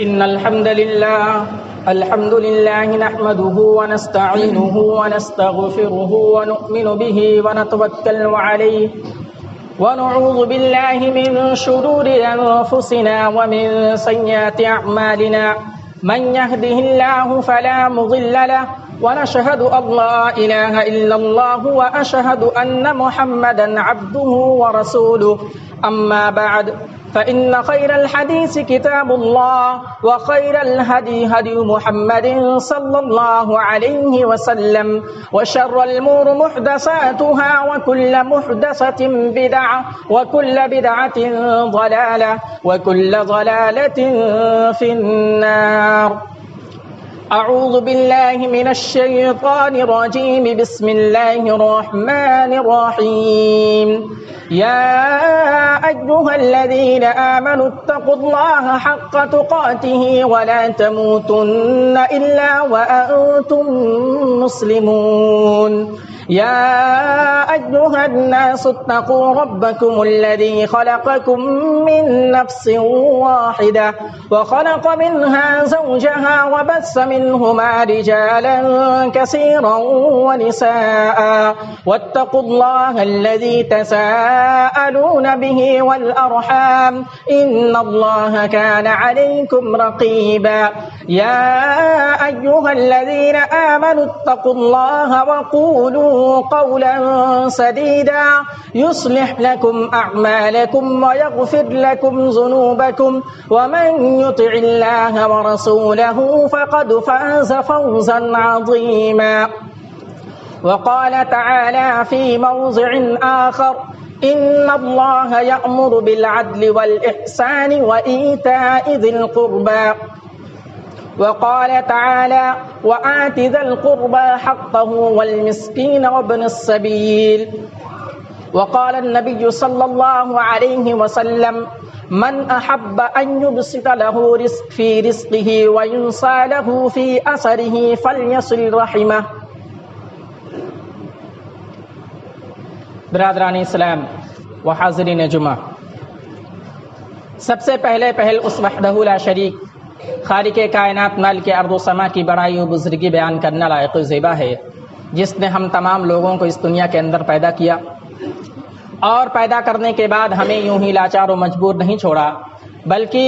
إن الحمد لله نحمده ونستعينه ونستغفره ونؤمن به ونتوكل عليه ونعوذ بالله من شرور أنفسنا ومن سيئات أعمالنا من يهده الله فلا مضل له ونشهد أن لا إله إلا الله وأشهد أن محمدا عبده ورسوله أما بعد فإن خير الحديث كتاب الله وخير الهدي هدي محمد صلى الله عليه وسلم وشر الأمور محدثاتها وكل محدثة بدعة وكل بدعة ضلالة وكل ضلالة في النار. أعوذ بالله من الشيطان الرجيم. بسم الله الرحمن الرحيم. يا أيها الذين آمنوا اتقوا الله حق تقاته ولا تموتن إلا وأنتم مسلمون. يا أيها الناس اتقوا ربكم الذي خلقكم من نفس واحدة وخلق منها زوجها وبث منهما رجالا كثيرا ونساء واتقوا الله الذي تساءلون به والأرحام إن الله كان عليكم رقيبا. يا أيها الذين آمنوا اتقوا الله وقولوا قولا سديدا يصلح لكم أعمالكم ويغفر لكم ذنوبكم ومن يطع الله ورسوله فقد فاز فوزا عظيما. وقال تعالى في موضع آخر إن الله يأمر بالعدل والإحسان وإيتاء ذي القربى. وقال تعالى وآت ذا القربى حقه والمسكين وابن السبيل. وقال النبي صلى الله عليه وسلم من أحب أن يبسط له رزق في رزقه وينسى له في أثره فليصل رحمه. برادران اسلام و حاضرین جمعہ، سب سے پہلے اس وحدہ لا شریک خالق کائنات مالک ارض و سما کی بڑائی و بزرگی بیان کرنا لائق و زیبا ہے، جس نے ہم تمام لوگوں کو اس دنیا کے اندر پیدا کیا اور پیدا کرنے کے بعد ہمیں یوں ہی لاچار و مجبور نہیں چھوڑا، بلکہ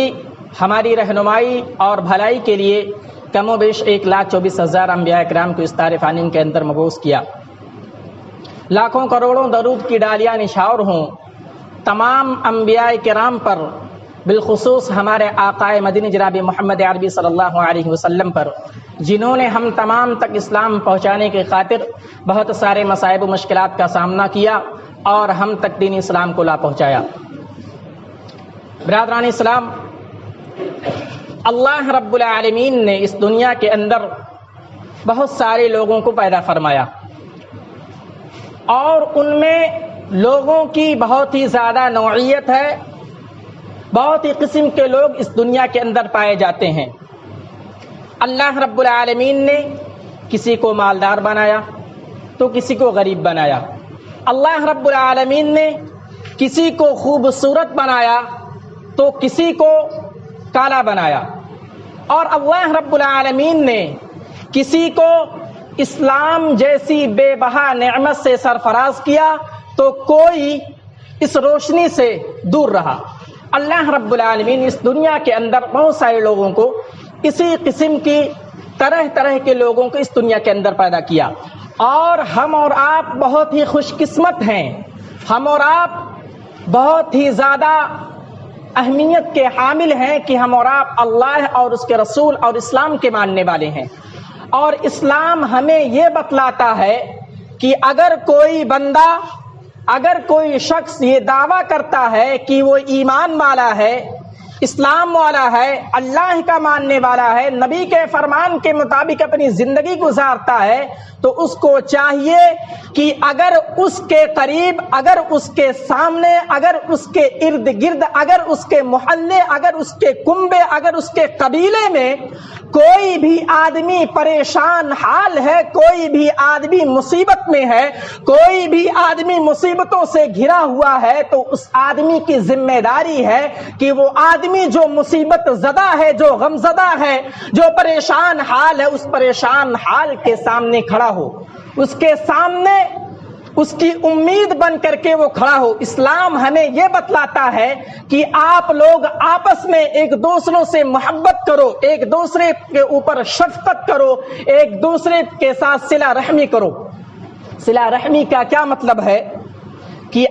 ہماری رہنمائی اور بھلائی کے لیے کم و بیش 1,24,000 انبیاء کرام کو اس تار فانی کے اندر مبعوث کیا۔ لاکھوں کروڑوں درود کی ڈالیاں نچھاور ہوں تمام انبیاء کرام پر، بالخصوص ہمارے آقا مدنی جناب محمد عربی صلی اللہ علیہ وسلم پر، جنہوں نے ہم تمام تک اسلام پہنچانے کی خاطر بہت سارے مصائب و مشکلات کا سامنا کیا اور ہم تک دین اسلام کو لا پہنچایا۔ برادران اسلام، اللہ رب العالمین نے اس دنیا کے اندر بہت سارے لوگوں کو پیدا فرمایا اور ان میں لوگوں کی بہت ہی زیادہ نوعیت ہے، بہت ہی قسم کے لوگ اس دنیا کے اندر پائے جاتے ہیں۔ اللہ رب العالمین نے کسی کو مالدار بنایا تو کسی کو غریب بنایا، اللہ رب العالمین نے کسی کو خوبصورت بنایا تو کسی کو کالا بنایا، اور اللہ رب العالمین نے کسی کو اسلام جیسی بے بہا نعمت سے سرفراز کیا تو کوئی اس روشنی سے دور رہا۔ اللہ رب العالمین اس دنیا کے اندر بہت سارے لوگوں کو اسی قسم کی طرح طرح کے لوگوں کو اس دنیا کے اندر پیدا کیا، اور ہم اور آپ بہت ہی خوش قسمت ہیں، ہم اور آپ بہت ہی زیادہ اہمیت کے حامل ہیں کہ ہم اور آپ اللہ اور اس کے رسول اور اسلام کے ماننے والے ہیں۔ اور اسلام ہمیں یہ بتلاتا ہے کہ اگر کوئی بندہ، اگر کوئی شخص یہ دعویٰ کرتا ہے کہ وہ ایمان والا ہے، اسلام والا ہے، اللہ کا ماننے والا ہے، نبی کے فرمان کے مطابق اپنی زندگی گزارتا ہے، تو اس کو چاہیے کہ اگر اس کے قریب، اگر اس کے سامنے، اگر اس کے ارد گرد، اگر اس کے محلے، اگر اس کے کنبے، اگر اس کے قبیلے میں کوئی بھی آدمی پریشان حال ہے، کوئی بھی آدمی مصیبت میں ہے، کوئی بھی آدمی مصیبتوں سے گھرا ہوا ہے، تو اس آدمی کی ذمہ داری ہے کہ وہ آدمی جو مصیبت زدہ ہے، جو غم زدہ ہے، جو پریشان حال ہے، اس پریشان حال کے سامنے کھڑا ہو، اس کے سامنے اس کی امید بن کر کے وہ کھڑا ہو۔ اسلام ہمیں یہ بتلاتا ہے کہ آپ لوگ آپس میں ایک دوسروں سے محبت کرو، ایک دوسرے کے اوپر شفقت کرو، ایک دوسرے کے ساتھ صلہ رحمی کرو۔ صلہ رحمی کا کیا مطلب ہے کہ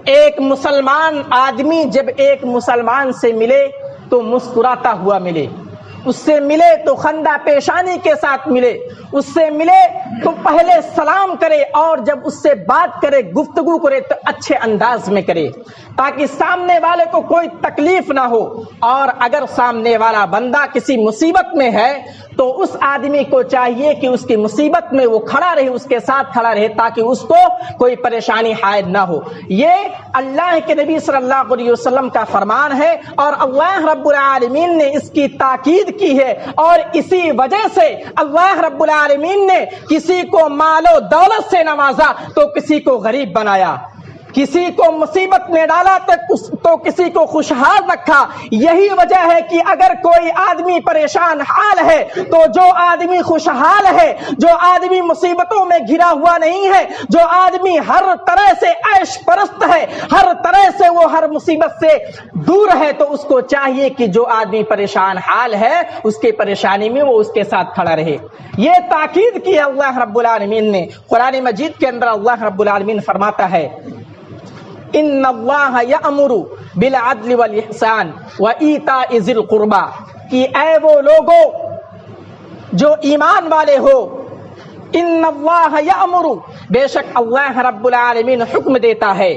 ایک مسلمان آدمی جب ایک مسلمان سے ملے تو مسکراتا ہوا ملے، اس سے ملے تو خندہ پیشانی کے ساتھ ملے، اس سے ملے تو پہلے سلام کرے، اور جب اس سے بات کرے، گفتگو کرے تو اچھے انداز میں کرے، تاکہ سامنے والے کو کوئی تکلیف نہ ہو۔ اور اگر سامنے والا بندہ کسی مصیبت میں ہے تو اس آدمی کو چاہیے کہ اس کی مصیبت میں وہ کھڑا رہے، اس کے ساتھ کھڑا رہے، تاکہ اس کو کوئی پریشانی عائد نہ ہو۔ یہ اللہ کے نبی صلی اللہ علیہ وسلم کا فرمان ہے، اور اللہ رب العالمین نے اس کی تاکید کی ہے، اور اسی وجہ سے اللہ رب العالمین نے کسی کو مال و دولت سے نوازا تو کسی کو غریب بنایا، کسی کو مصیبت میں ڈالا تو کسی کو خوشحال رکھا۔ یہی وجہ ہے کہ اگر کوئی آدمی پریشان حال ہے تو جو آدمی خوشحال ہے، جو آدمی مصیبتوں میں گھرا ہوا نہیں ہے، جو آدمی ہر طرح سے عیش پرست ہے، ہر طرح سے وہ ہر مصیبت سے دور ہے، تو اس کو چاہیے کہ جو آدمی پریشان حال ہے اس کی پریشانی میں وہ اس کے ساتھ کھڑا رہے۔ یہ تاکید کی اللہ رب العالمین نے۔ قرآن مجید کے اندر اللہ رب العالمین فرماتا ہے ان اللہ یأمر بالعدل والاحسان وایتاء ذی القربى، کہ اے وہ لوگوں جو ایمان والے ہو، ان اللہ یأمر، بے شک اللہ رب العالمین حکم دیتا ہے،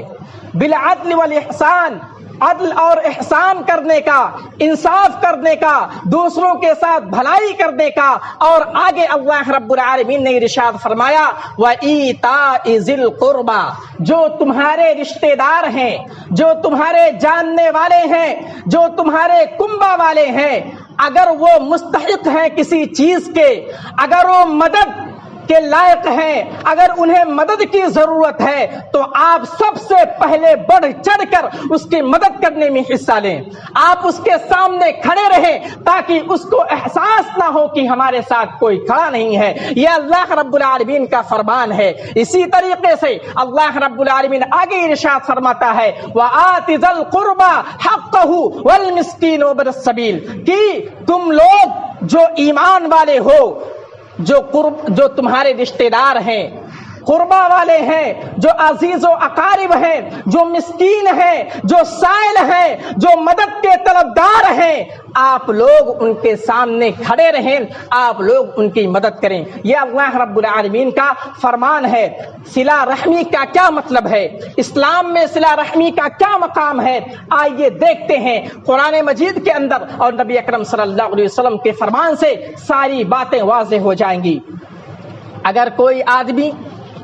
بالعدل والاحسان، عدل اور احسان کرنے کا، انصاف کرنے کا، دوسروں کے ساتھ بھلائی کرنے کا، اور آگے اللہ رب العالمین نے ارشاد فرمایا وَإِيتَاءِ ذِي الْقُرْبَى، جو تمہارے رشتہ دار ہیں، جو تمہارے جاننے والے ہیں، جو تمہارے کنبہ والے ہیں، اگر وہ مستحق ہیں کسی چیز کے، اگر وہ مدد کے لائق ہیں، اگر انہیں مدد کی ضرورت ہے، تو آپ سب سے پہلے بڑھ چڑھ کر اس کی مدد کرنے میں حصہ لیں، آپ اس کے سامنے کھڑے رہیں، تاکہ اس کو احساس نہ ہو کہ ہمارے ساتھ کوئی کھڑا نہیں ہے۔ یہ اللہ رب العالمین کا فرمان ہے۔ اسی طریقے سے اللہ رب العالمین آگے ارشاد فرماتا ہے وَآتِ ذَا الْقُرْبَى حَقَّهُ وَالْمِسْكِينَ وَابْنَ السَّبِيلِ، کہ تم لوگ جو ایمان والے ہو، جو تمہارے رشتہ دار ہیں، قربا والے ہیں، جو عزیز و اقارب ہیں، جو مسکین ہیں، جو سائل ہیں، جو مدد کے طلبدار ہیں، آپ لوگ ان کے سامنے کھڑے رہیں، آپ لوگ ان کی مدد کریں۔ یہ اللہ رب العالمین کا فرمان ہے۔ صلہ رحمی کا کیا مطلب ہے؟ اسلام میں صلہ رحمی کا کیا مقام ہے؟ آئیے دیکھتے ہیں قرآن مجید کے اندر، اور نبی اکرم صلی اللہ علیہ وسلم کے فرمان سے ساری باتیں واضح ہو جائیں گی۔ اگر کوئی آدمی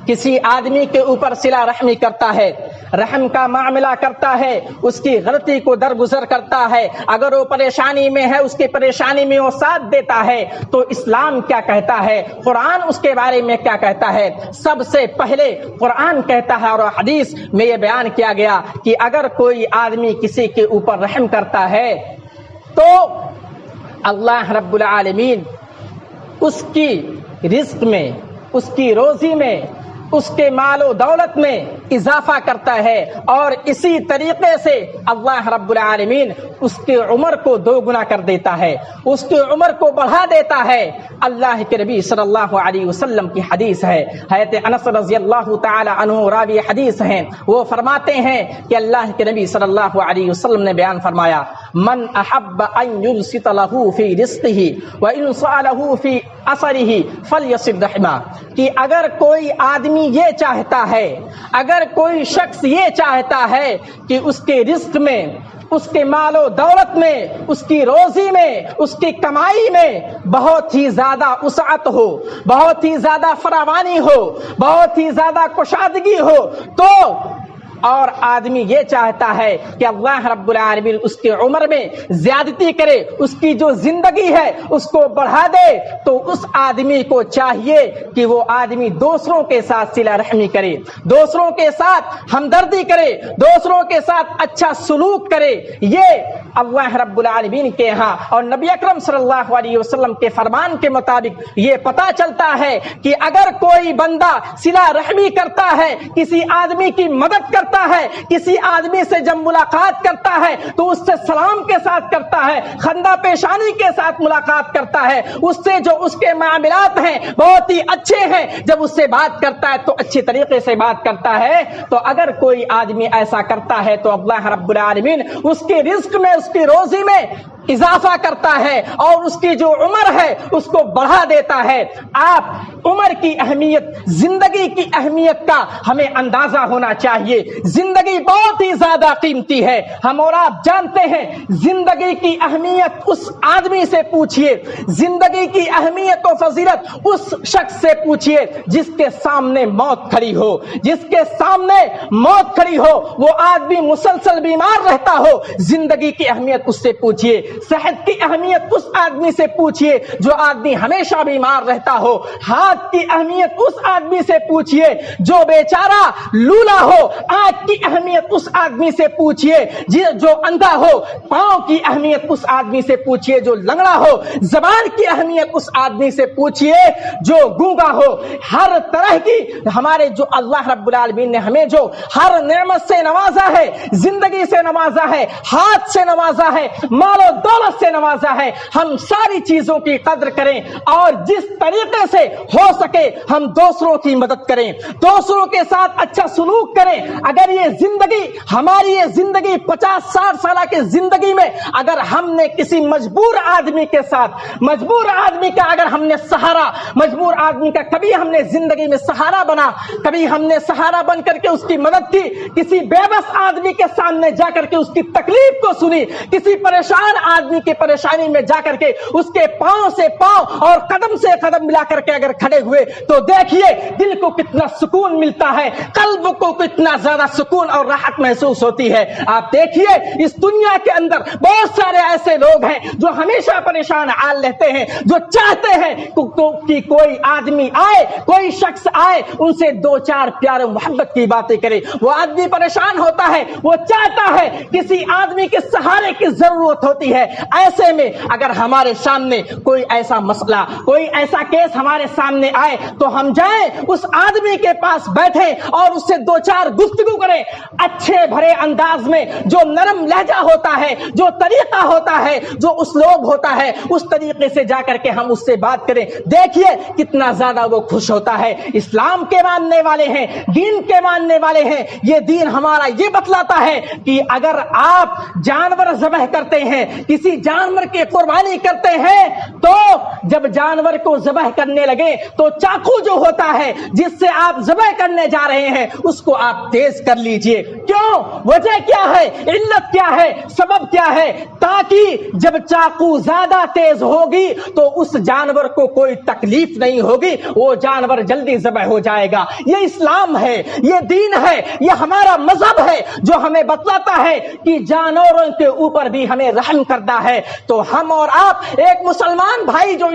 کسی آدمی کے اوپر صلہ رحمی کرتا ہے، رحم کا معاملہ کرتا ہے، اس کی غلطی کو درگزر کرتا ہے، اگر وہ پریشانی میں ہے اس کی پریشانی میں وہ ساتھ دیتا ہے، تو اسلام کیا کہتا ہے، قرآن اس کے بارے میں کیا کہتا ہے؟ سب سے پہلے قرآن کہتا ہے اور حدیث میں یہ بیان کیا گیا کہ اگر کوئی آدمی کسی کے اوپر رحم کرتا ہے تو اللہ رب العالمین اس کی رزق میں، اس کی روزی میں، اس کے مال و دولت میں اضافہ کرتا ہے، اور اسی طریقے سے اللہ رب العالمین اس کی عمر کو دوگنا کر دیتا ہے، اس کی عمر کو بڑھا دیتا ہے۔ اللہ کے نبی صلی اللہ علیہ وسلم کی حدیث ہے، حضرت انس رضی اللہ تعالی عنہ راوی حدیث ہیں، وہ فرماتے ہیں کہ اللہ کے نبی صلی اللہ علیہ وسلم نے بیان فرمایا من احب ان یبسط له فی رزقه وان سأله فی اثره فلیصل رحمہ، کہ اگر کوئی آدمی یہ چاہتا ہے، اگر کوئی شخص یہ چاہتا ہے کہ اس کے رزق میں، اس کے مال و دولت میں، اس کی روزی میں، اس کی کمائی میں بہت ہی زیادہ وسعت ہو، بہت ہی زیادہ فراوانی ہو، بہت ہی زیادہ کشادگی ہو، تو اور آدمی یہ چاہتا ہے کہ اللہ رب العالمین اس کی عمر میں زیادتی کرے، اس کی جو زندگی ہے اس کو بڑھا دے، تو اس آدمی کو چاہیے کہ وہ آدمی دوسروں کے ساتھ صلہ رحمی کرے، دوسروں کے ساتھ ہمدردی کرے، دوسروں کے ساتھ اچھا سلوک کرے۔ یہ اللہ رب العالمین کے ہاں اور نبی اکرم صلی اللہ علیہ وسلم کے فرمان کے مطابق یہ پتہ چلتا ہے کہ اگر کوئی بندہ صلہ رحمی کرتا ہے، کسی آدمی کی مدد کرتا ہے، کسی آدمی سے جب ملاقات کرتا ہے تو اس سے سلام کے ساتھ کرتا ہے، خندہ پیشانی کے ساتھ ملاقات کرتا ہے، اس سے جو اس کے معاملات ہیں بہت ہی اچھے ہیں، جب اس سے بات کرتا ہے تو اچھے طریقے سے بات کرتا ہے، تو اگر کوئی آدمی ایسا کرتا ہے تو اللہ رب العالمین اس کے رزق میں، اس کی روزی میں اضافہ کرتا ہے اور اس کی جو عمر ہے اس کو بڑھا دیتا ہے۔ آپ عمر کی اہمیت، زندگی کی اہمیت کا ہمیں اندازہ ہونا چاہیے۔ زندگی بہت ہی زیادہ قیمتی ہے، ہم اور آپ جانتے ہیں۔ زندگی کی اہمیت اس آدمی سے پوچھئے، زندگی کی اہمیت و فضیلت اس شخص سے پوچھئے جس کے سامنے موت کھڑی ہو، جس کے سامنے موت کھڑی ہو، وہ آدمی مسلسل بیمار رہتا ہو، زندگی کی اہمیت اس سے پوچھئے۔ صحت کی اہمیت اس آدمی سے پوچھئے جو آدمی ہمیشہ بیمار رہتا ہو۔ ہاتھ کی اہمیت اس آدمی سے پوچھئے جو بیچارہ لولا ہو۔ آنکھ کی اہمیت اس آدمی سے پوچھئے جو اندھا ہو۔ پاؤں کی اہمیت اس آدمی سے پوچھئے جو لنگڑا ہو۔ زبان کی اہمیت اس آدمی سے پوچھئے جو گونگا ہو۔ ہر طرح کی ہمارے جو اللہ رب العالمین نے ہمیں جو ہر نعمت سے نوازا ہے، زندگی سے نوازا ہے، ہاتھ سے نوازا ہے، مال و دولت سے نوازا ہے، ہم ساری چیزوں کی قدر کریں اور جس طریقے سے ہو سکے ہم دوسروں کی مدد کریں، دوسروں کے ساتھ اچھا سلوک کریں۔ اگر یہ زندگی ہماری، یہ زندگی 50-60 سالہ کی زندگی میں اگر ہم نے کسی مجبور آدمی کے ساتھ، مجبور آدمی کا اگر ہم نے سہارا، مجبور آدمی کا کبھی ہم نے زندگی میں سہارا بنا، کبھی ہم نے سہارا بن کر کے اس کی مدد کی، کسی بے بس آدمی کے سامنے جا کر کے اس کی تکلیف کو سنی، کسی پریشان آدمی کی پریشانی میں جا کر کے اس کے پاؤں سے پاؤں اور قدم سے قدم ملا کر کے اگر کھڑے ہوئے تو دیکھیے دل کو کتنا سکون ملتا ہے، قلب کو کتنا زیادہ سکون اور راحت محسوس ہوتی ہے۔ آپ دیکھیے اس دنیا کے اندر بہت سارے ایسے لوگ ہیں جو ہمیشہ پریشان حال رہتے ہیں، جو چاہتے ہیں کہ کوئی آدمی آئے، کوئی شخص آئے، ان سے 2-4 پیار محبت کی باتیں کرے۔ وہ آدمی پریشان ہوتا ہے، وہ چاہتا ہے کسی آدمی کے سہارے کی ضرورت ہوتی ہے۔ ایسے میں اگر ہمارے سامنے کوئی ایسا مسئلہ، کوئی ایسا کیس ہمارے سامنے آئے تو ہم جائیں اس آدمی کے پاس بیٹھیں اور اس سے 2-4 گفتگو کریں، اچھے بھرے انداز میں، جو نرم لہجہ ہوتا ہے، جو طریقہ ہوتا ہے، جو اسلوب ہوتا ہے، اس طریقے سے جا کر کے ہم اس سے بات کریں۔ دیکھیے کتنا زیادہ وہ خوش ہوتا ہے۔ اسلام کے ماننے والے ہیں، دین کے ماننے والے ہیں، یہ دین ہمارا یہ بتلاتا ہے کہ اگر آپ جانور ذبح کرتے ہیں، کسی جانور کی قربانی کرتے ہیں، تو جب جانور کو ذبح کرنے لگے تو چاقو جو ہوتا ہے جس سے آپ ذبح کرنے جا رہے ہیں اس کو آپ تیز کر لیجئے۔ کیوں؟ وجہ کیا ہے؟ علت کیا ہے؟ سبب کیا ہے؟ تاکہ جب چاقو زیادہ تیز ہوگی تو اس جانور کو کوئی تکلیف نہیں ہوگی، وہ جانور جلدی ذبح ہو جائے گا۔ یہ اسلام ہے، یہ دین ہے، یہ ہمارا مذہب ہے جو ہمیں بتلاتا ہے کہ جانوروں کے اوپر بھی ہمیں رحم کرنا ہے۔ تو ہم اور آپ ایک مسلمان بھائی جو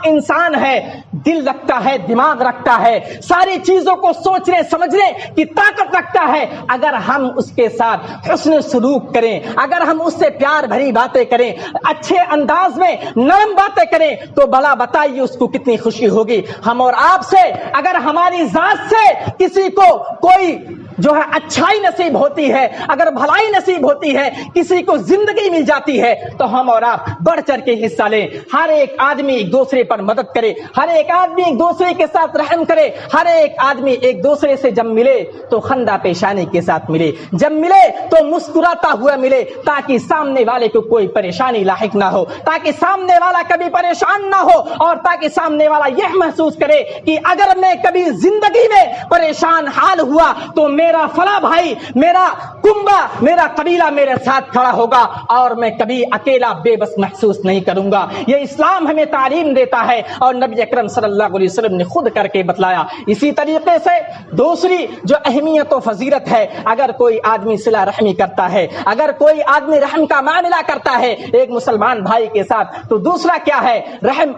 انسان ہے، دل رکھتا ہے، دماغ رکھتا ہے، ساری چیزوں کو سوچنے سمجھنے کی طاقت رکھتا ہے، اگر ہم اس کے ساتھ حسن سلوک کریں، اگر ہم اس سے پیار بھری باتیں کریں، اچھے انداز میں نرم باتیں کریں تو بھلا بتائیے اس کو کتنی خوشی ہوگی۔ ہم اور آپ سے اگر ہماری ذات سے کسی کو کوئی جو ہے اچھائی نصیب ہوتی ہے، اگر بھلائی نصیب ہوتی ہے، کسی کو زندگی مل جاتی ہے، تو ہم اور آپ بڑھ چڑھ کے حصہ لیں۔ ہر ایک آدمی ایک دوسرے پر مدد کرے، ہر ایک آدمی ایک دوسرے کے ساتھ رحم کرے، ہر ایک آدمی ایک دوسرے سے جب ملے تو خندہ پیشانی کے ساتھ ملے، جب ملے تو مسکراتا ہوا ملے، تاکہ سامنے والے کو کوئی پریشانی لاحق نہ ہو، تاکہ سامنے والا کبھی پریشان نہ ہو، اور تاکہ سامنے والا یہ محسوس کرے کہ اگر میں کبھی زندگی میں پریشان حال ہوا تو میرا فلاں بھائی، میرا کنبہ، میرا قبیلہ میرے ساتھ کھڑا ہوگا اور میں کبھی اکیلا بے بس محسوس نہیں کروں گا۔ یہ اسلام ہمیں تعلیم دیتا ہے اور نبی اکرم صلی اللہ علیہ وسلم نے خود کر کے بتلایا۔ اسی طریقے سے دوسری جو اہمیت و فضیلت ہے، اگر کوئی آدمی صلہ رحمی کرتا ہے، اگر کوئی آدمی رحم کا معاملہ کرتا ہے ایک مسلمان بھائی کے ساتھ، تو دوسرا کیا ہے؟ رحم۔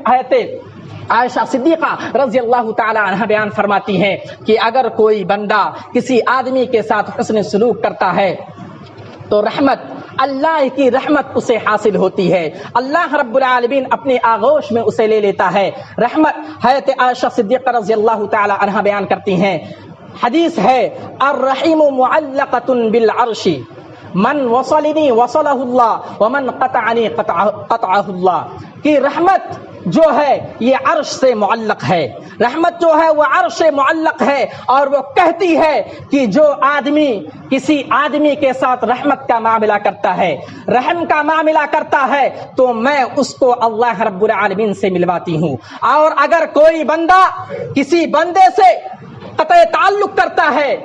عائشہ صدیقہ رضی اللہ تعالی عنہ بیان فرماتی ہیں کہ اگر کوئی بندہ کسی آدمی کے ساتھ حسن سلوک کرتا ہے تو رحمت، اللہ کی رحمت اسے حاصل ہوتی ہے، اللہ رب العالمین اپنے آغوش میں اسے لے لیتا ہے۔ رحمت، حضرت عائشہ صدیقہ رضی اللہ تعالی عنہ بیان کرتی ہیں، حدیث ہے الرحیم معلقۃ بالعرش، من وصلنی وصلہ اللہ ومن قطعنی قطعہ اللہ، کہ رحمت جو ہے یہ عرش سے معلق ہے، رحمت جو ہے وہ عرش سے معلق ہے، اور وہ کہتی ہے کہ جو آدمی کسی آدمی کے ساتھ رحمت کا معاملہ کرتا ہے، رحم کا معاملہ کرتا ہے، تو میں اس کو اللہ رب العالمین سے ملواتی ہوں۔ اور اگر کوئی بندہ کسی بندے سے قطع تعلق کرتا ہے،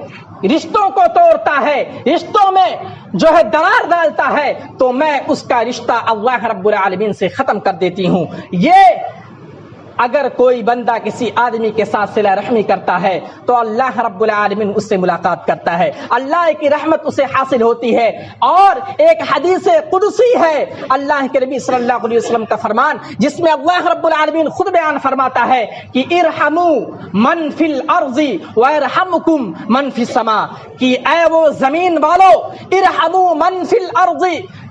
رشتوں کو توڑتا ہے، رشتوں میں جو ہے درار ڈالتا ہے، تو میں اس کا رشتہ اللہ رب العالمین سے ختم کر دیتی ہوں۔ یہ اگر کوئی بندہ کسی آدمی کے ساتھ صلہ رحمی کرتا ہے تو اللہ رب العالمین اس سے ملاقات کرتا ہے، اللہ کی رحمت اسے حاصل ہوتی ہے۔ اور ایک حدیث قدسی ہے اللہ کے نبی صلی اللہ علیہ وسلم کا فرمان، جس میں اللہ رب العالمین خود بیان فرماتا ہے کہ ارحموا من فی الارض ویرحمکم من فی السماء، کہ اے وہ زمین والو، ارحموا من فی الارض،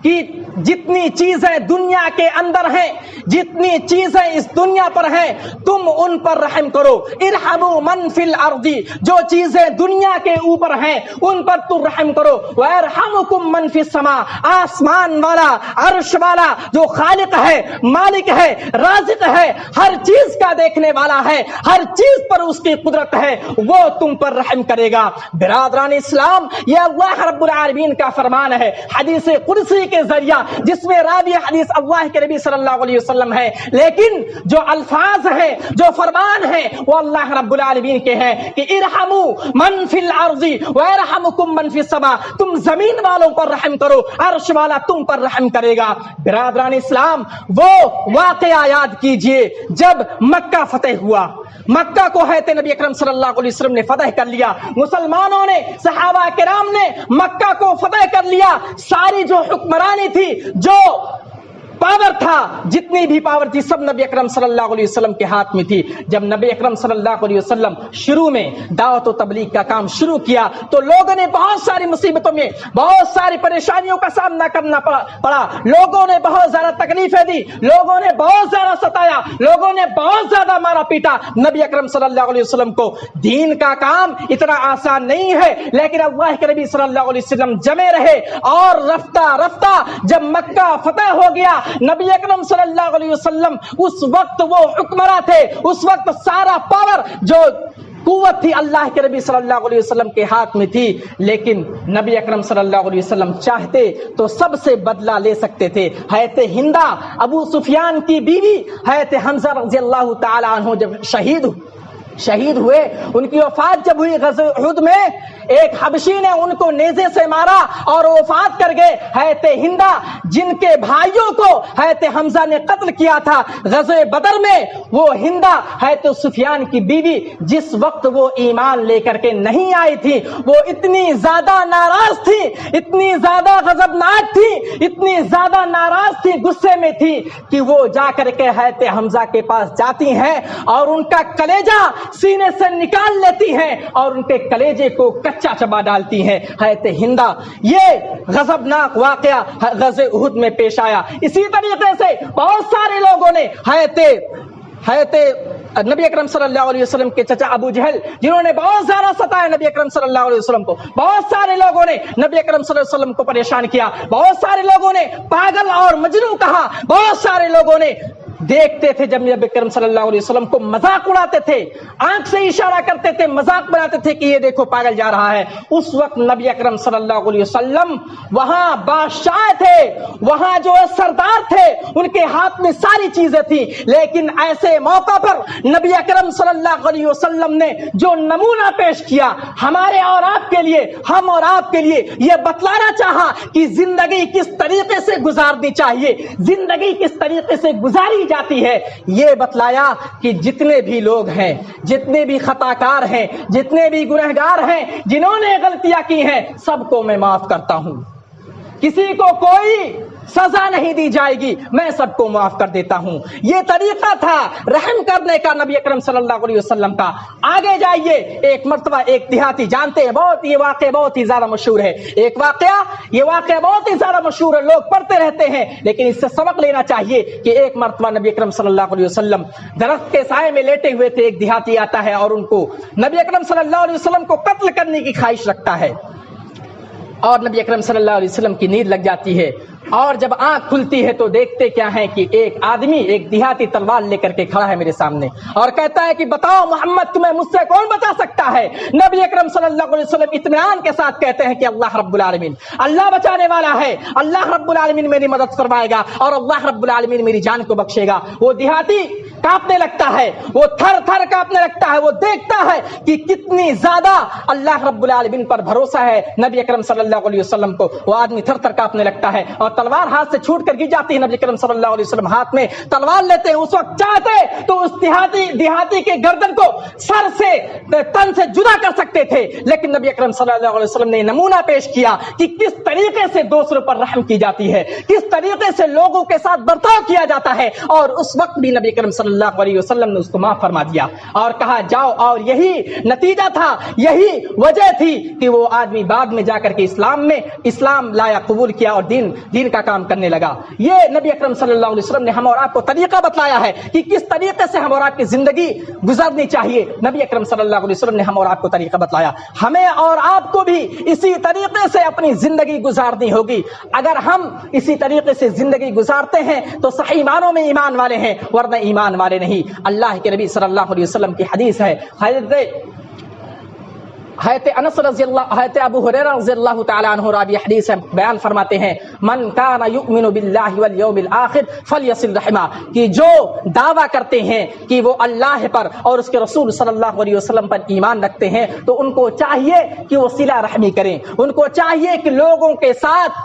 کہ جتنی چیزیں دنیا کے اندر ہیں، جتنی چیزیں اس دنیا پر ہیں، تم ان پر رحم کرو۔ ارحموا من فی الارض، جو چیزیں دنیا کے اوپر ہیں ان پر تم رحم کرو۔ ویرحمکم من فی السماء، آسمان والا، عرش والا جو خالق ہے، مالک ہے، رازق ہے، ہر چیز کا دیکھنے والا ہے، ہر چیز پر اس کی قدرت ہے، وہ تم پر رحم کرے گا۔ برادران اسلام، یہ اللہ رب العالمین کا فرمان ہے حدیث قدسی کے ذریعہ، جس میں راوی حدیث اللہ کے نبی صلی اللہ علیہ وسلم ہے، لیکن جو الفاظ ہیں، جو فرمان ہیں، وہ اللہ رب العالمین کے ہیں کہ ارحموا من فی الارض ویرحمکم من فی السماء، تم زمین والوں پر رحم کرو، عرش والا تم پر رحم کرے گا۔ برادران اسلام، وہ واقعہ یاد کیجئے جب مکہ فتح ہوا، مکہ کو حضرت نبی اکرم صلی اللہ علیہ وسلم نے فتح کر لیا، مسلمانوں نے، صحابہ کرام نے مکہ کو فتح کر لیا۔ ساری جو حکمرانی تھی، جو پاور تھا، جتنی بھی پاور تھی، سب نبی اکرم صلی اللہ علیہ وسلم کے ہاتھ میں تھی۔ جب نبی اکرم صلی اللہ علیہ وسلم شروع میں دعوت و تبلیغ کا کام شروع کیا تو لوگوں نے بہت ساری مصیبتوں میں، بہت ساری پریشانیوں کا سامنا کرنا پڑا، لوگوں نے بہت زیادہ تکلیفیں دی، لوگوں نے بہت زیادہ ستایا، لوگوں نے بہت زیادہ مارا پیٹا نبی اکرم صلی اللہ علیہ وسلم کو۔ دین کا کام اتنا آسان نہیں ہے، لیکن اللہ کے نبی صلی اللہ علیہ وسلم جمے رہے، اور رفتہ رفتہ جب مکہ فتح ہو گیا، نبی اکرم صلی اللہ علیہ وسلم اس وقت وہ حکمراں تھے، اس وقت سارا پاور، جو قوت تھی، اللہ کے نبی صلی اللہ علیہ وسلم کے ہاتھ میں تھی، لیکن نبی اکرم صلی اللہ علیہ وسلم چاہتے تو سب سے بدلہ لے سکتے تھے۔ حضرت ہندہ، ابو سفیان کی بیوی، حضرت حمزہ رضی اللہ تعالی عنہ جب شہید ہوئے، ان کی وفات جب ہوئی غزوہ احد میں، ایک حبشی نے ان کو نیزے سے مارا اور وفات کر گئے۔ حضرت ہندہ، جن کے بھائیوں کو حضرت حمزہ نے قتل کیا تھا غزوہ بدر میں، وہ ہندہ حضرت سفیان کی بیوی، جس وقت وہ ایمان لے کر کے نہیں آئی تھی، وہ اتنی زیادہ ناراض تھی، اتنی زیادہ غضبناک تھی، اتنی زیادہ ناراض تھی، غصے میں تھی، کہ وہ جا کر کے حضرت حمزہ کے پاس جاتی ہیں اور ان کا کلیجہ سینے سے نکال لیتی ہیں اور ان کے کلیجے کو کچا چبا ڈالتی ہیں۔ حضرت ہندہ، یہ غضبناک واقعہ غزوہ احد میں پیش آیا۔ اسی طریقے سے بہت سارے لوگوں نے حضرت نبی اکرم صلی اللہ علیہ وسلم کے چچا ابو جہل، جنہوں نے بہت زیادہ ستایا نبی اکرم صلی اللہ علیہ وسلم کو، بہت سارے لوگوں نے نبی اکرم صلی اللہ علیہ وسلم کو پریشان کیا، بہت سارے لوگوں نے پاگل اور مجنون کہا، بہت سارے لوگوں نے دیکھتے تھے جب نبی اکرم صلی اللہ علیہ وسلم کو مذاق اڑاتے تھے، آنکھ سے اشارہ کرتے تھے، مذاق بناتے تھے کہ یہ دیکھو پاگل جا رہا ہے۔ اس وقت نبی اکرم صلی اللہ علیہ وسلم وہاں بادشاہ تھے، وہاں جو سردار تھے، ان کے ہاتھ میں ساری چیزیں تھیں، لیکن ایسے موقع پر نبی اکرم صلی اللہ علیہ وسلم نے جو نمونہ پیش کیا ہمارے اور آپ کے لیے، ہم اور آپ کے لیے یہ بتلانا چاہا کہ زندگی کس طریقے سے گزارنی چاہیے، زندگی کس طریقے سے گزاری جاتی ہے، یہ بتلایا کہ جتنے بھی لوگ ہیں، جتنے بھی خطا کار ہیں، جتنے بھی گنہگار ہیں، جنہوں نے غلطیاں کی ہیں، سب کو میں معاف کرتا ہوں، کسی کو کوئی سزا نہیں دی جائے گی، میں سب کو معاف کر دیتا ہوں۔ یہ طریقہ تھا رحم کرنے کا نبی اکرم صلی اللہ علیہ وسلم کا۔ آگے جائیے، ایک مرتبہ ایک دیہاتی، جانتے ہیں بہت، یہ واقعہ بہت ہی زیادہ مشہور ہے، یہ واقعہ بہت ہی زیادہ مشہور ہے، لوگ پڑھتے رہتے ہیں، لیکن اس سے سبق لینا چاہیے کہ ایک مرتبہ نبی اکرم صلی اللہ علیہ وسلم درخت کے سائے میں لیٹے ہوئے تھے، ایک دیہاتی آتا ہے اور ان کو نبی اکرم صلی اللہ علیہ وسلم کو قتل کرنے کی خواہش رکھتا ہے، اور نبی اکرم صلی اللہ علیہ وسلم کی نیند لگ جاتی ہے، اور جب آنکھ کھلتی ہے تو دیکھتے کیا ہے کہ ایک آدمی، ایک دیہاتی تلوار لے کر کے کھڑا ہے میرے سامنے اور کہتا ہے کہ بتاؤ محمد، تمہیں مجھ سے کون بچا سکتا ہے؟ نبی اکرم صلی اللہ علیہ وسلم اطمینان کے ساتھ کہتے ہیں کہ اللہ رب العالمین، اللہ بچانے والا ہے، اللہ رب العالمین میری مدد فرمائے گا اور اللہ رب العالمین میری جان کو بخشے گا۔ وہ دیہاتی کانپنے لگتا ہے، وہ تھر تھر کانپنے لگتا ہے، وہ دیکھتا ہے کہ کتنی زیادہ اللہ رب العالمین پر بھروسہ ہے نبی اکرم صلی اللہ علیہ وسلم کو۔ وہ آدمی تھر تھر کانپنے لگتا ہے اور تلوار ہاتھ سے چھوٹ کر گر جاتی ہے۔ نبی اکرم صلی اللہ علیہ وسلم ہاتھ میں تلوار لیتے ہیں، اس وقت چاہتے تو اس دیہاتی کے گردن کو سر سے، تن سے جدا کر سکتے تھے، لیکن نبی اکرم صلی اللہ علیہ وسلم نے نمونہ پیش کیا کہ کس طریقے سے دوسروں پر رحم کی جاتی ہے، کس طریقے سے لوگوں کے ساتھ برتاؤ کیا جاتا ہے، اور اس وقت بھی نبی اکرم صلی اللہ علیہ وسلم نے اس کو معاف فرما دیا اور کہا جاؤ، اور یہی نتیجہ تھا، یہی وجہ تھی کہ وہ آدمی بعد میں جا کر کے اسلام لایا، قبول کیا اور دین کا کام کرنے لگا۔ یہ نبی اکرم صلی اللہ علیہ وسلم نے ہم اور آپ کو طریقہ بتلایا ہے کہ کس طریقے سے ہم اور آپ کی زندگی گزارنی چاہیے۔ نبی اکرم صلی اللہ علیہ وسلم نے ہم اور آپ کو طریقہ بتلایا، ہمیں اور آپ کو بھی اسی طریقے سے اپنی زندگی گزارنی ہوگی۔ اگر ہم اسی طریقے سے زندگی گزارتے ہیں تو صحیح معنوں میں ایمان والے ہیں، ورنہ ایمان والے نہیں۔ اللہ کے نبی صلی اللہ علیہ وسلم کی حدیث ہے، حضرت ابو ہریرہ رضی اللہ تعالی عنہ راوی حدیث بیان فرماتے ہیں، من کان یؤمن باللہ والیوم الآخر فلیصل رحمہ، کہ جو دعویٰ کرتے ہیں کہ وہ اللہ پر اور اس کے رسول صلی اللہ علیہ وسلم پر ایمان رکھتے ہیں تو ان کو چاہیے کہ وہ صلہ رحمی کریں، ان کو چاہیے کہ لوگوں کے ساتھ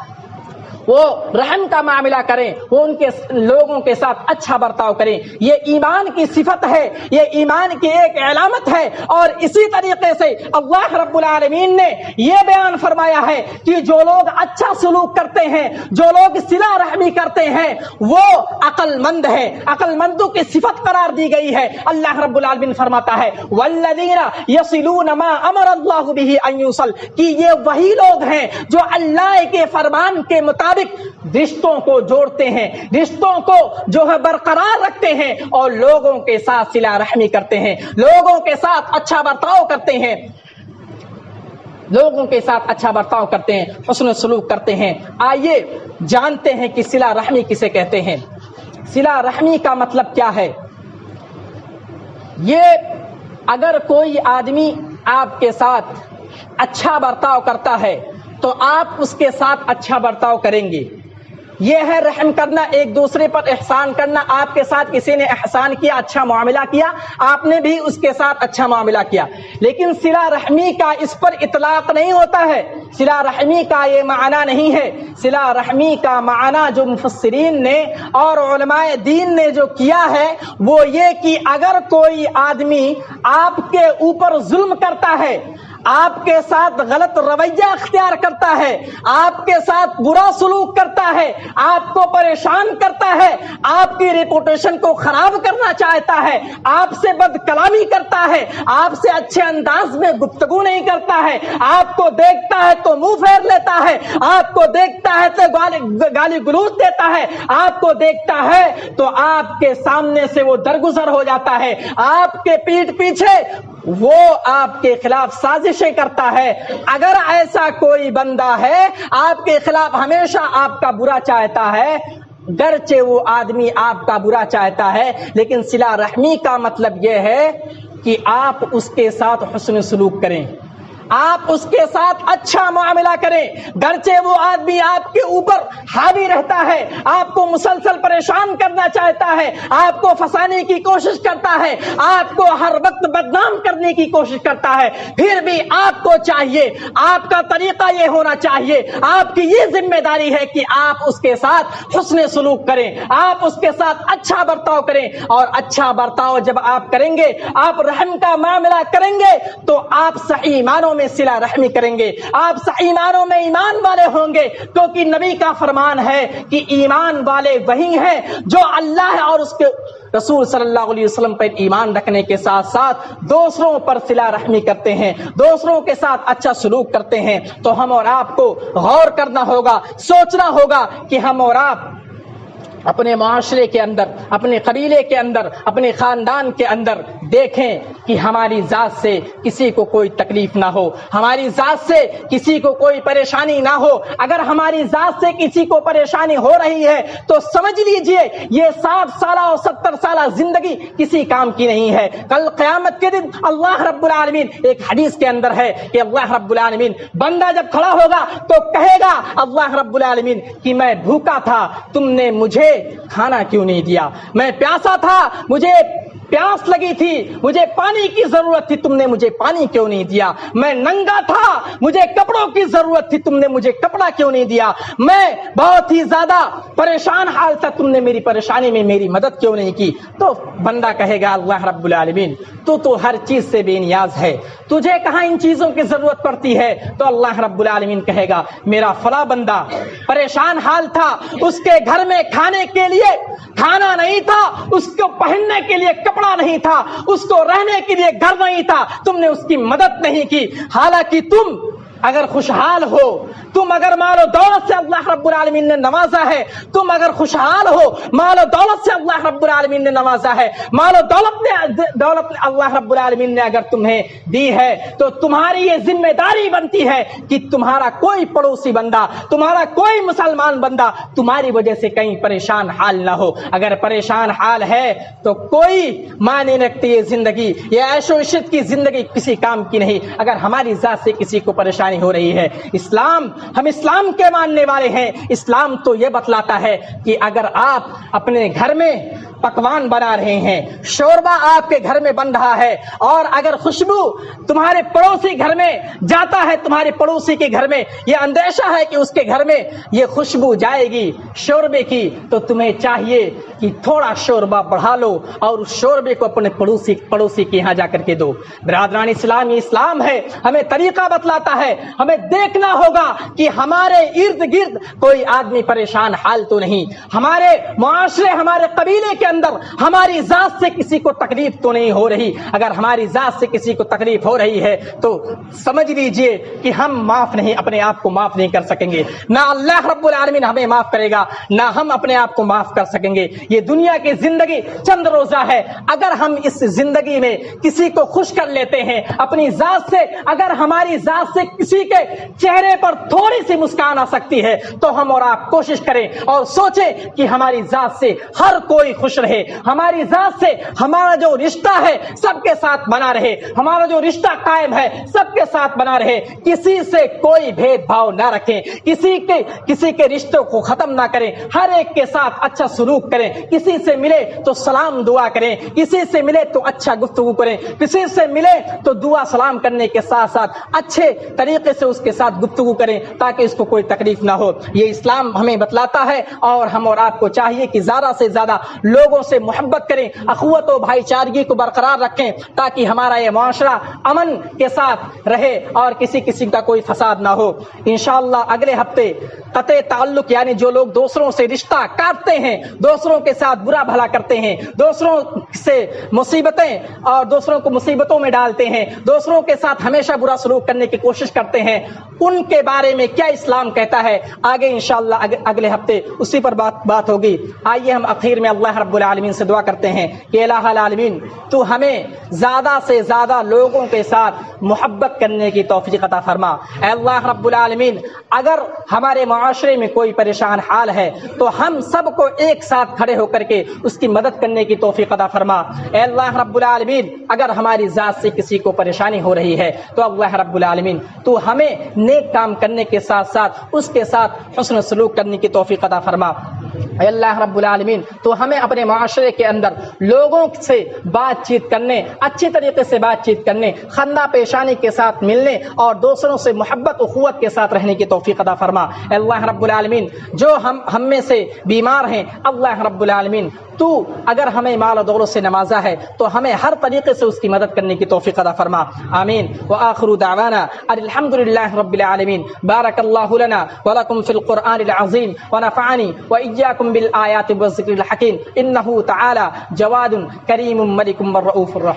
وہ رحم کا معاملہ کریں، وہ لوگوں کے ساتھ اچھا برتاؤ کریں۔ یہ ایمان کی صفت ہے، یہ ایمان کی ایک علامت ہے، اور اسی طریقے سے اللہ رب العالمین نے یہ بیان فرمایا ہے کہ جو لوگ اچھا سلوک کرتے ہیں، جو لوگ صلہ رحمی کرتے ہیں، وہ عقل مند ہے، عقل مندوں کی صفت قرار دی گئی ہے۔ اللہ رب العالمین فرماتا ہے والذین یصلون ما امر اللہ بہ ان یوصل، کہ یہ وہی لوگ ہیں جو اللہ کے فرمان کے مطابق رشتوں کو جوڑتے ہیں، رشتوں کو جو ہے برقرار رکھتے ہیں، اور لوگوں کے ساتھ صلہ رحمی کرتے ہیں، لوگوں کے ساتھ اچھا برتاؤ کرتے ہیں، لوگوں کے ساتھ اچھا برتاؤ کرتے ہیں، حسن سلوک کرتے ہیں۔ آئیے جانتے ہیں کہ صلہ رحمی کسے کہتے ہیں۔ صلہ رحمی کا مطلب کیا ہے؟ یہ اگر کوئی آدمی آپ کے ساتھ اچھا برتاؤ کرتا ہے تو آپ اس کے ساتھ اچھا برتاؤ کریں گے، یہ ہے رحم کرنا، ایک دوسرے پر احسان کرنا۔ آپ کے ساتھ کسی نے احسان کیا، اچھا معاملہ کیا، آپ نے بھی اس کے ساتھ اچھا معاملہ کیا۔ لیکن صلہ رحمی کا اس پر اطلاق نہیں ہوتا ہے، صلہ رحمی کا یہ معنی نہیں ہے۔ صلہ رحمی کا معنی جو مفسرین نے اور علماء دین نے جو کیا ہے وہ یہ کہ اگر کوئی آدمی آپ کے اوپر ظلم کرتا ہے، آپ کے ساتھ غلط رویہ اختیار کرتا ہے، آپ کے ساتھ برا سلوک کرتا ہے، آپ کو پریشان کرتا ہے، آپ کی ریپوٹیشن کو خراب کرنا چاہتا ہے، آپ سے بد کلامی کرتا ہے، آپ سے اچھے انداز میں گفتگو نہیں کرتا ہے، آپ کو دیکھتا ہے تو منہ پھیر لیتا ہے، آپ کو دیکھتا ہے تو گالی گلوچ دیتا ہے، آپ کو دیکھتا ہے تو آپ کے سامنے سے وہ درگزر ہو جاتا ہے، آپ کے پیٹھ پیچھے وہ آپ کے خلاف سازشیں کرتا ہے۔ اگر ایسا کوئی بندہ ہے آپ کے خلاف ہمیشہ آپ کا برا چاہتا ہے، گرچہ وہ آدمی آپ کا برا چاہتا ہے، لیکن صلہ رحمی کا مطلب یہ ہے کہ آپ اس کے ساتھ حسن سلوک کریں، آپ اس کے ساتھ اچھا معاملہ کریں، گرچہ وہ آدمی آپ کے اوپر حاوی رہتا ہے، آپ کو مسلسل پریشان کرنا چاہتا ہے، آپ کو پھنسانے کی کوشش کرتا ہے، آپ کو ہر وقت بدنام کرنے کی کوشش کرتا ہے، پھر بھی آپ کو چاہیے، آپ کا طریقہ یہ ہونا چاہیے، آپ کی یہ ذمہ داری ہے کہ آپ اس کے ساتھ حسن سلوک کریں، آپ اس کے ساتھ اچھا برتاؤ کریں، اور اچھا برتاؤ جب آپ کریں گے، آپ رحم کا معاملہ کریں گے تو آپ صحیح معنوں میں صلہ رحمی کریں گے، آپ صحیح معنوں میں ایمان والے ہوں گے، کیونکہ نبی کا فرمان ہے کہ ایمان والے وہی ہیں جو اللہ اور اس کے رسول صلی اللہ علیہ وسلم پر ایمان رکھنے کے ساتھ ساتھ دوسروں پر صلہ رحمی کرتے ہیں، دوسروں کے ساتھ اچھا سلوک کرتے ہیں۔ تو ہم اور آپ کو غور کرنا ہوگا، سوچنا ہوگا کہ ہم اور آپ اپنے معاشرے کے اندر، اپنے قبیلے کے اندر، اپنے خاندان کے اندر دیکھیں کہ ہماری ذات سے کسی کو کوئی تکلیف نہ ہو، ہماری ذات سے کسی کو کوئی پریشانی نہ ہو۔ اگر ہماری ذات سے کسی کو پریشانی ہو رہی ہے تو سمجھ لیجئے یہ 60 سالہ اور 70 سالہ زندگی کسی کام کی نہیں ہے۔ کل قیامت کے دن اللہ رب العالمین، ایک حدیث کے اندر ہے کہ اللہ رب العالمین، بندہ جب کھڑا ہوگا تو کہے گا اللہ رب العالمین کہ میں بھوکا تھا، تم نے مجھے کھانا کیوں نہیں دیا، میں پیاسا تھا، مجھے پیاس لگی تھی، مجھے پانی کی ضرورت تھی، تم نے مجھے پانی کیوں نہیں دیا، میں ننگا تھا، مجھے کپڑوں کی ضرورت تھی، تم نے مجھے کپڑا کیوں نہیں دیا، میں بہت ہی زیادہ پریشان حال تھا، تم نے میری پریشانی میں میری مدد کیوں نہیں کی۔ تو بندہ کہے گا اللہ رب العالمین تو ہر چیز سے بے نیاز ہے، تجھے کہاں ان چیزوں کی ضرورت پڑتی ہے؟ تو اللہ رب العالمین کہے گا میرا فلاں بندہ پریشان حال تھا، اس کے گھر میں کھانے کے لیے کھانا نہیں تھا، اس کو پہننے کے لیے کپڑا نہیں تھا، اس کو رہنے کے لیے گھر نہیں تھا، تم نے اس کی مدد نہیں کی۔ حالانکہ تم اگر خوشحال ہو، تم اگر مال و دولت سے اللہ رب العالمین نے نوازا ہے، تم اگر خوشحال ہو، مال و دولت سے اللہ رب العالمین نے نوازا ہے، مال و دولت اللہ رب العالمین نے اگر تمہیں دی ہے تو تمہاری یہ ذمہ داری بنتی ہے کہ تمہارا کوئی پڑوسی بندہ، تمہارا کوئی مسلمان بندہ تمہاری وجہ سے کہیں پریشان حال نہ ہو۔ اگر پریشان حال ہے تو کوئی معنی نہیں رکھتی یہ زندگی، یہ عیش و عشرت کی زندگی کسی کام کی نہیں اگر ہماری ذات سے کسی کو پریشانی ہو رہی ہے۔ ہم اسلام کے ماننے والے ہیں، اسلام تو یہ بتلاتا ہے کہ اگر آپ اپنے گھر میں پکوان بنا رہے ہیں، شوربہ آپ کے گھر میں بن رہا ہے، اور اگر خوشبو تمہارے پڑوسی گھر میں جاتا ہے، تمہارے پڑوسی کے گھر میں یہ اندیشہ ہے کہ اس کے گھر میں یہ خوشبو جائے گی شوربے کی، تو تمہیں چاہیے کہ تھوڑا شوربہ بڑھا لو اور اس شوربے کو اپنے پڑوسی کے یہاں جا کر کے دو۔ برادران اسلام، یہ اسلام ہے، ہمیں طریقہ بتلاتا ہے، ہمیں دیکھنا ہوگا کہ ہمارے ارد گرد کوئی آدمی پریشان حال تو نہیں، ہمارے معاشرے، ہمارے قبیلے کے اندر ہماری ذات سے کسی کو تکلیف تو نہیں ہو رہی۔ اگر ہماری ذات سے کسی کو تکلیف ہو رہی ہے تو سمجھ لیجئے کہ ہم اپنے آپ کو معاف نہیں کر سکیں گے، نہ اللہ رب العالمین ہمیں معاف کرے گا، نہ ہم اپنے آپ کو معاف کر سکیں گے۔ یہ دنیا کی زندگی چند روزہ ہے، اگر ہم اس زندگی میں کسی کو خوش کر لیتے ہیں اپنی ذات سے، اگر ہماری ذات سے کسی کے چہرے پر تھوڑی سی مسکان آ سکتی ہے تو ہم اور آپ کوشش کریں اور سوچیں کہ ہماری ذات سے ہر کوئی خوش رہے، ہماری ذات سے ہمارا جو رشتہ ہے سب کے ساتھ بنا رہے، ہمارا جو رشتہ قائم ہے سب کے ساتھ بنا رہے، کسی سے کوئی بھید بھاؤ نہ رکھیں، کسی کے رشتوں کو ختم نہ کریں، ہر ایک کے ساتھ اچھا سلوک کریں، کسی سے ملے تو سلام دعا کریں، کسی سے ملے تو اچھا گفتگو کریں، کسی سے ملے تو دعا سلام کرنے کے ساتھ ساتھ اچھے طریقے سے اس کے ساتھ گفتگو کریں تاکہ اس کو کوئی تکلیف نہ ہو۔ یہ اسلام ہمیں بتلاتا ہے، اور ہم اور آپ کو چاہیے کہ زیادہ سے زیادہ لوگوں سے محبت کریں، اخوت و بھائی چارگی کو برقرار رکھیں تاکہ ہمارا یہ معاشرہ امن کے ساتھ رہے اور کسی کا کوئی فساد نہ ہو۔ انشاءاللہ اگلے ہفتے قطع تعلق یعنی جو لوگ دوسروں سے رشتہ کاٹتے ہیں، دوسروں کے ساتھ برا بھلا کرتے ہیں، دوسروں سے مصیبتیں اور دوسروں کو مصیبتوں میں ڈالتے ہیں، دوسروں کے ساتھ ہمیشہ برا سلوک کرنے کی کوشش کرتے کرتے ہیں ان کے بارے میں کیا اسلام کہتا ہے، آگے انشاءاللہ اگلے ہفتے اسی پر بات ہوگی۔ آئیے ہم اخیر میں اللہ رب العالمین سے دعا کرتے ہیں کہ الہ العالمین تو ہمیں زیادہ سے زیادہ لوگوں کے ساتھ محبت کرنے کی توفیق عطا فرما۔ اے اللہ رب العالمین اگر ہمارے معاشرے میں کوئی پریشان حال ہے تو ہم سب کو ایک ساتھ کھڑے ہو کر کے اس کی مدد کرنے کی توفیق عطا فرما۔ اے اللہ رب العالمین اگر ہماری ذات سے کسی کو پریشانی ہو رہی ہے تو اللہ رب العالمین تو ہمیں نیک کام کرنے کے ساتھ ساتھ اس کے ساتھ حسن سلوک کرنے کی توفیق عطا فرما۔ اے اللہ رب العالمین تو ہمیں اپنے معاشرے کے اندر لوگوں سے بات چیت کرنے، اچھی طریقے سے بات چیت کرنے، خندہ پیشانی کے ساتھ ملنے اور دوسروں سے محبت اخوت کے ساتھ رہنے کی توفیق عطا فرما۔ اے اللہ رب العالمین جو ہم میں سے بیمار ہیں اللہ رب العالمین تو اگر ہمیں مال و دولت سے نوازا ہے تو ہمیں ہر طریقے سے اس کی مدد کرنے کی توفیق عطا فرما۔ آمین وآخر دعوانا الحمدللہ رب العالمین۔ بارک اللہ لنا ولکم فی القرآن العظیم ونفعنی وإیاکم بالآیات والذکر الحکیم انہ تعالی جواد کریم ملک رؤوف الرحیم۔